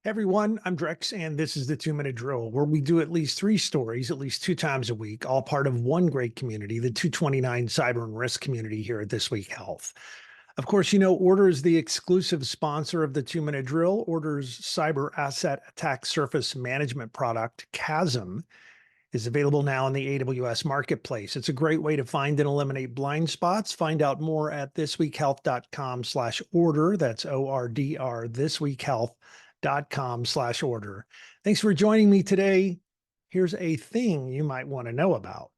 Hey everyone, I'm Drex, and this is the 2 Minute Drill, where we do at least three stories at least 2 times a week, all part of one great community, the 229 Cyber and Risk community here at This Week Health. Of course, you know, Order is the exclusive sponsor of the 2 Minute Drill. Order's cyber asset attack surface management product, Chasm, is available now in the AWS marketplace. It's a great way to find and eliminate blind spots. Find out more at thisweekhealth.com/order. That's ORDR, thisweekhealth.com/order. Thanks for joining me today. Here's a thing you might want to know about.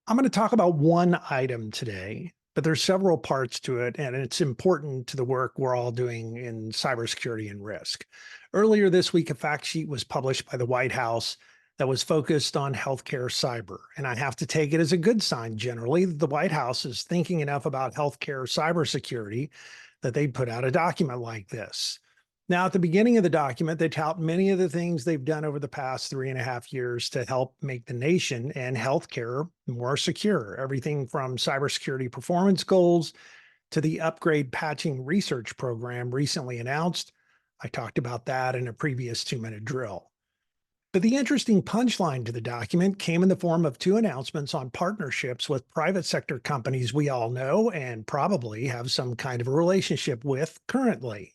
I'm going to talk about one item today, but there's several parts to it, and it's important to the work we're all doing in cybersecurity and risk. Earlier this week, a fact sheet was published by the White House that was focused on healthcare cyber. And I have to take it as a good sign generally that the White House is thinking enough about healthcare cybersecurity that they put out a document like this. Now, at the beginning of the document, they tout many of the things they've done over the past 3.5 years to help make the nation and healthcare more secure. Everything from cybersecurity performance goals to the upgrade patching research program recently announced. I talked about that in a previous 2 Minute Drill. But the interesting punchline to the document came in the form of two announcements on partnerships with private sector companies we all know and probably have some kind of a relationship with currently.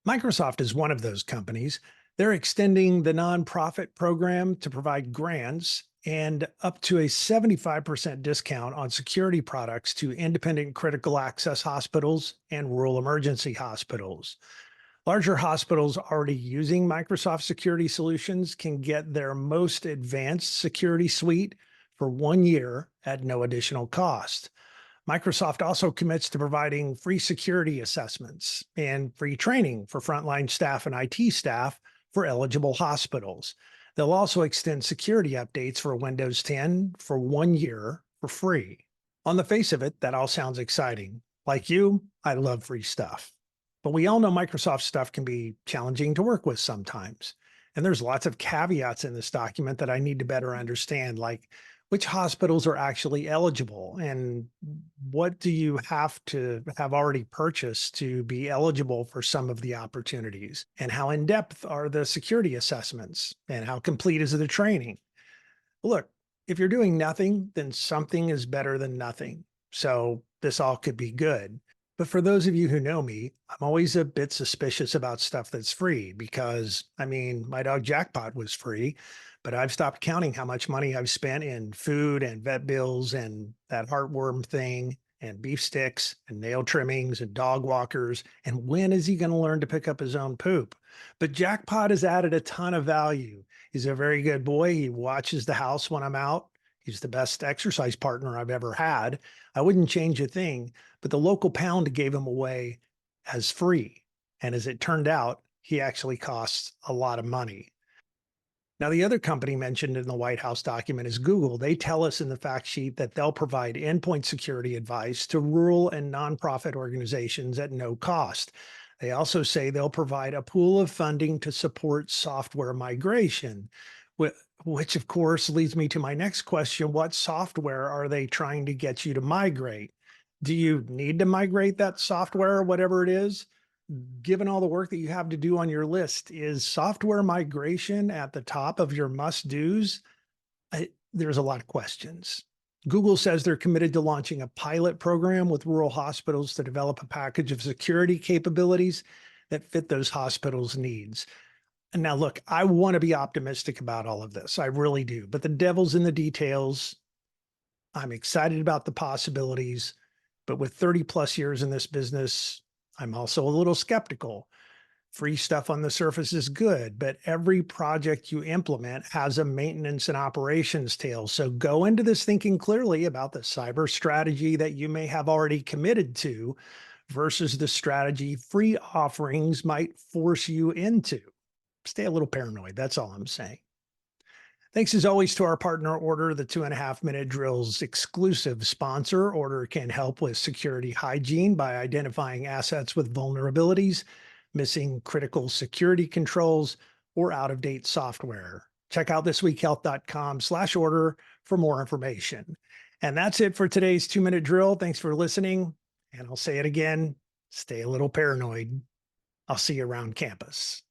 Microsoft is one of those companies. They're extending the nonprofit program to provide grants and up to a 75% discount on security products to independent critical access hospitals and rural emergency hospitals. Larger hospitals already using Microsoft security solutions can get their most advanced security suite for 1 year at no additional cost. Microsoft also commits to providing free security assessments and free training for frontline staff and IT staff for eligible hospitals. They'll also extend security updates for Windows 10 for 1 year for free. On the face of it, that all sounds exciting. Like you, I love free stuff. But we all know Microsoft stuff can be challenging to work with sometimes. And there's lots of caveats in this document that I need to better understand, like which hospitals are actually eligible and what do you have to have already purchased to be eligible for some of the opportunities, and how in-depth are the security assessments and how complete is the training. Look, if you're doing nothing, then something is better than nothing. So this all could be good. But for those of you who know me, I'm always a bit suspicious about stuff that's free because, I mean, my dog Jackpot was free, but I've stopped counting how much money I've spent in food and vet bills and that heartworm thing and beef sticks and nail trimmings and dog walkers. And when is he going to learn to pick up his own poop? But Jackpot has added a ton of value. He's a very good boy. He watches the house when I'm out. He's the best exercise partner I've ever had. I wouldn't change a thing, but the local pound gave him away as free. And as it turned out, he actually costs a lot of money. Now, the other company mentioned in the White House document is Google. They tell us in the fact sheet that they'll provide endpoint security advice to rural and nonprofit organizations at no cost. They also say they'll provide a pool of funding to support software migration, which of course leads me to my next question. What software are they trying to get you to migrate? Do you need to migrate that software, whatever it is? Given all the work that you have to do on your list, is software migration at the top of your must-dos? There's a lot of questions. Google says they're committed to launching a pilot program with rural hospitals to develop a package of security capabilities that fit those hospitals' needs. And now, look, I want to be optimistic about all of this. I really do. But the devil's in the details. I'm excited about the possibilities. But with 30 plus years in this business, I'm also a little skeptical. Free stuff on the surface is good, but every project you implement has a maintenance and operations tail. So go into this thinking clearly about the cyber strategy that you may have already committed to versus the strategy free offerings might force you into. Stay a little paranoid. That's all I'm saying. Thanks as always to our partner Order, the 2.5 Minute Drill's exclusive sponsor. Order can help with security hygiene by identifying assets with vulnerabilities, missing critical security controls, or out-of-date software. Check out thisweekhealth.com/order for more information. And that's it for today's 2 Minute Drill. Thanks for listening. And I'll say it again, stay a little paranoid. I'll see you around campus.